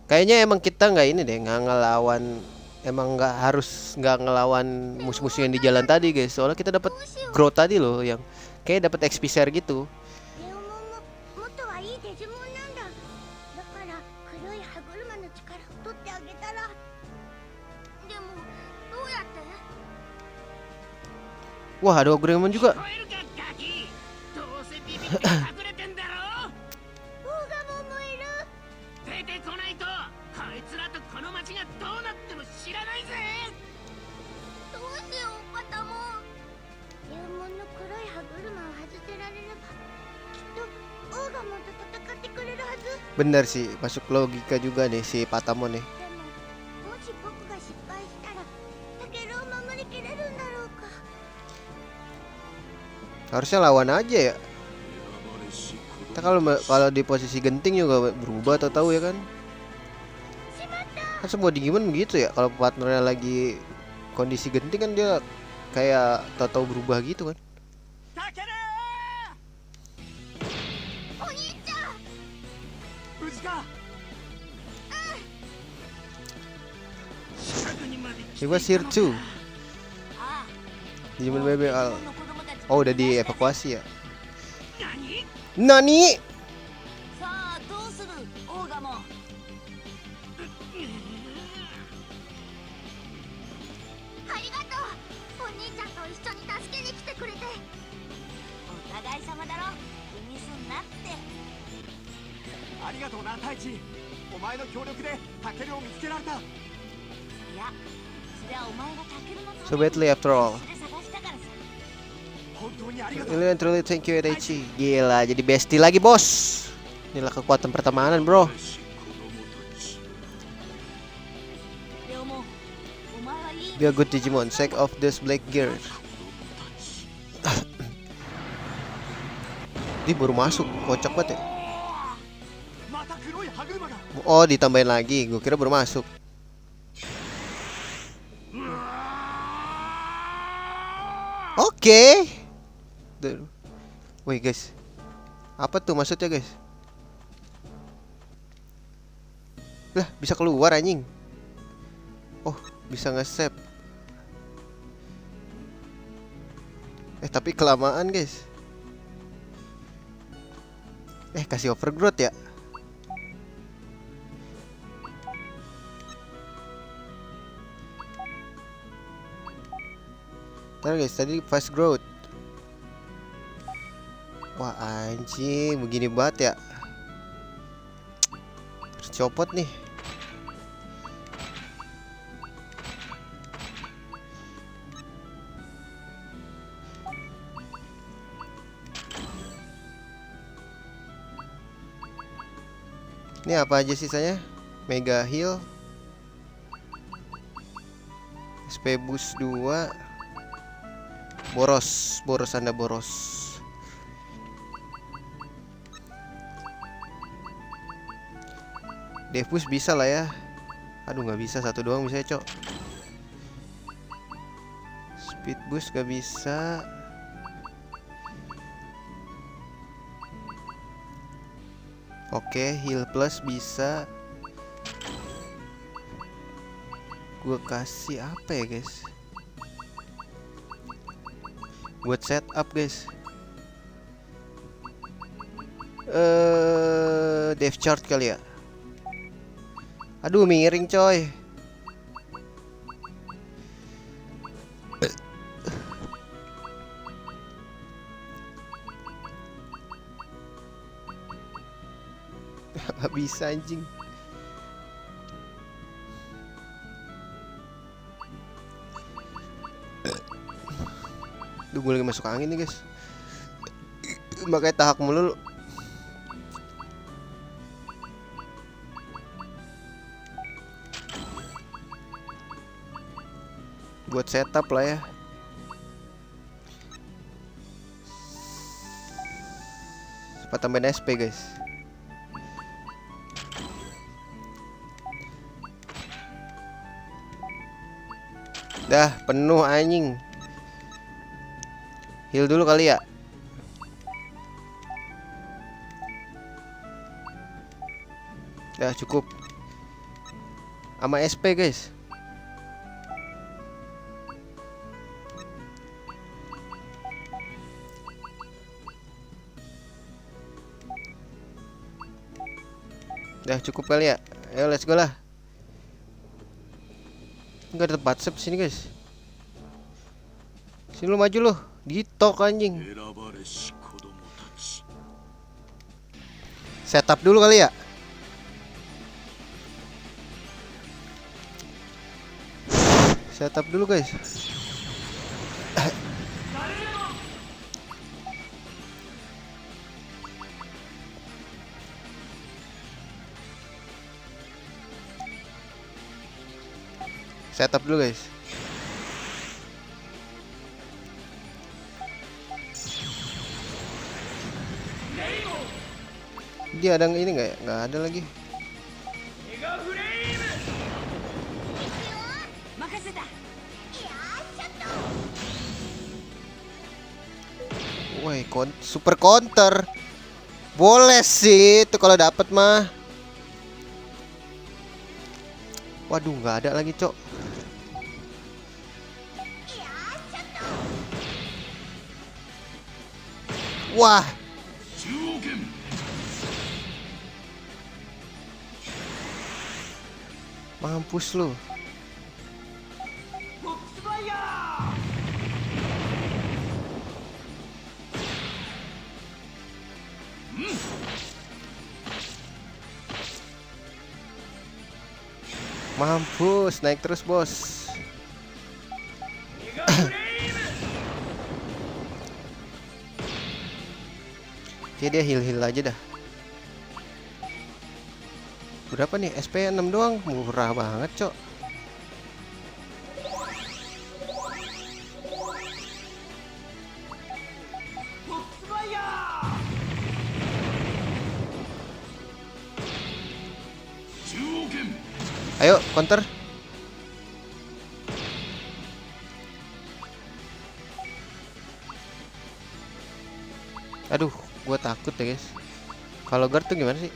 Kayaknya emang kita nggak ini deh, nggak ngelawan, emang nggak ngelawan musuh-musuh yang di jalan tadi guys. Soalnya kita dapat growth tadi loh, yang kayak dapat XP share gitu. Wah, ada Ogreemon juga. Bener sih, masuk logika juga nih si Patamon nih. Harusnya lawan aja ya. Kita kalau di posisi genting juga berubah atau tahu ya kan? Kan semua Digimon begitu ya. Kalau partnernya lagi kondisi genting kan dia kayak tahu berubah gitu kan. He was here too. Digimon Baby Al. Oh, udah dievakuasi ya. Nani? So badly after all. Really and truly thank you Taichi. Gila, jadi bestie lagi bos. Inilah kekuatan pertemanan bro. Be a good Digimon, sake of this black gear. Dia baru masuk, kocak banget ya. Oh, ditambahin lagi, gue kira baru masuk. Oke. Wih guys, apa tuh maksudnya guys? Lah, bisa keluar anjing. Oh, bisa nge-save. Tapi kelamaan guys. Kasih overgrowth ya. Ntar guys, tadi fast growth. Wah anjing, begini banget ya. Tercopot nih. Ini apa aja sisanya? Mega Heal, SP Boost 2, Boros anda boros. Devus bisa lah ya. Aduh nggak bisa, satu doang bisa cok. Speed Boost gak bisa. Oke, Heal Plus bisa. Gue kasih apa ya guys? Buat setup guys. Dev chart kali ya. Aduh miring coy. Gak bisa anjing. Duh, gue lagi masuk angin nih guys. Makanya tahak mulu. Buat setup lah ya. Sempat tambahin SP guys. Dah penuh anjing. Heal dulu kali ya. Dah cukup. Sama SP guys. Dah cukup kali ya. Ayo let's go lah. Enggak ada tempat save sini guys. Sini lu maju lu. Ditok anjing. Setup dulu kali ya. Setup dulu guys. Setup dulu guys. Dia ada ini nggak ya? Nggak ada lagi. Woi, super counter. Boleh sih itu kalau dapat mah. Waduh, nggak ada lagi, Cok. Wah. Mampus lu. Mampus, naik terus, bos. Oke, dia heal aja dah. Berapa nih? SP 6 doang, murah banget, Cok. Ayo, counter. Aduh, gua takut ya, guys. Kalau guard tuh gimana sih?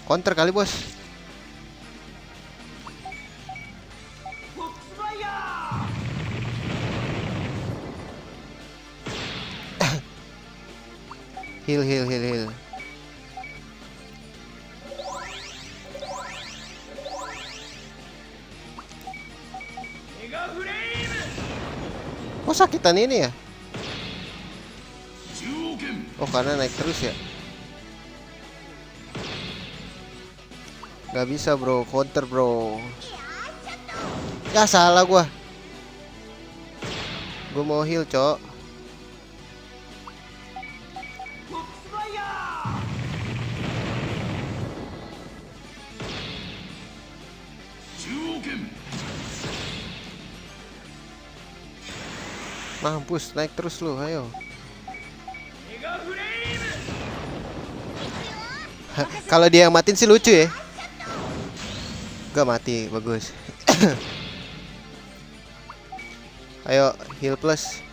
Counter kali, bos. Heal. Kok sakitan ini ya? Oh, karena naik terus ya. Gak bisa bro, counter bro. Ya salah gua. Gua mau heal, Cok. Mampus, naik terus lu, ayo. Kalau dia yang matiin sih lucu ya. Gak mati, bagus. Ayo, heal plus.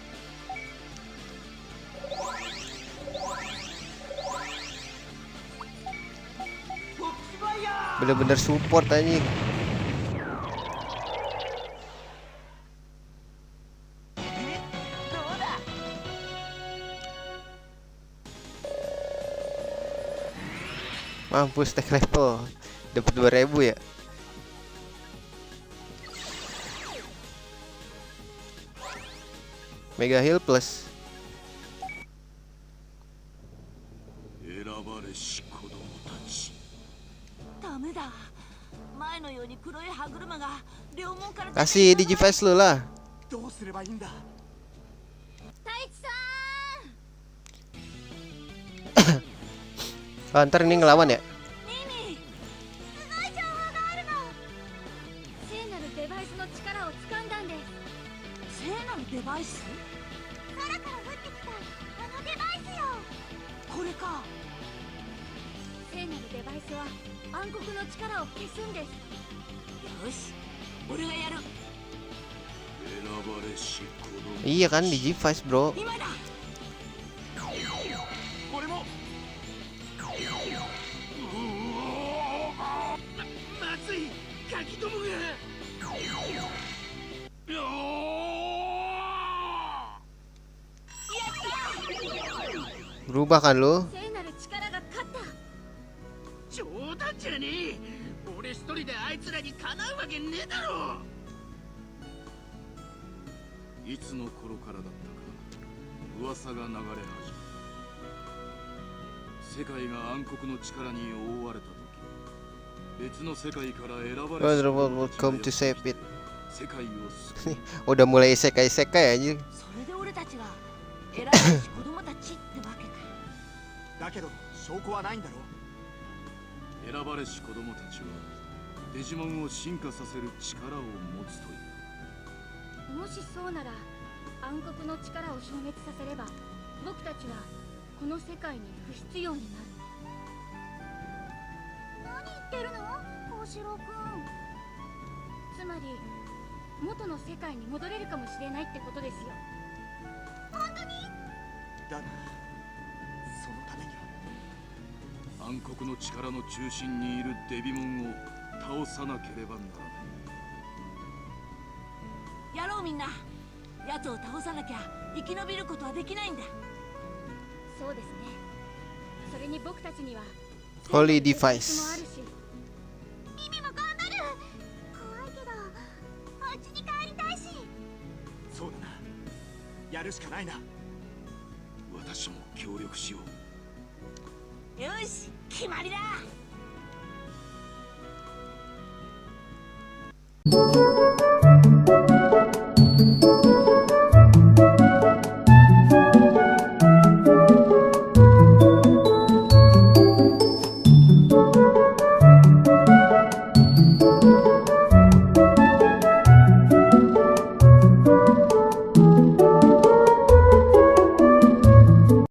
Bener-bener support anjing. Mampus, tag level dapat 2000 ya. Mega heal plus. Kasih Digivice lu lah. Oh, ntar ini ngelawan ya. これか。聖なるデバイスは暗黒の力を消すんです。よし、俺がやる。選ばれし子供。 Iya kan di G5 bro. 今だ。俺も。まずい、ガキどもが。Berubah kan lo? 聖なる力が勝った。冗談じゃねえ。俺一人であいつらにかなうわけねえだろ。いつの頃からだったか噂が流れ始め、世界が暗黒の力に覆われた時、別の世界から選ばれし Welcome to save it. 世界を救う。 Udah mulai isekai-isekai aja. それで俺たちが選ばれし子供たちってわけか。だけど証拠はないんだろ。選ばれし子供たちはデジモンを進化させる力を持つという。もしそうなら暗黒の力を消滅させれば僕たちはこの世界に不必要になる。何言ってるの小四郎くん。つまり元の世界に戻れるかもしれないってことですよ。本当に？だがそのためには暗黒の力の中心にいるデビモンを倒さなければならない。やろうみんな。奴を倒さなきゃ生き延びることはできないんだ。そうですね。それに僕たちには Holy デバイ device. スもあるし。ミミも頑張る。怖いけどお家に帰りたいし。そうだな。やるしかないな。私も協力しよう。よし、決まりだ。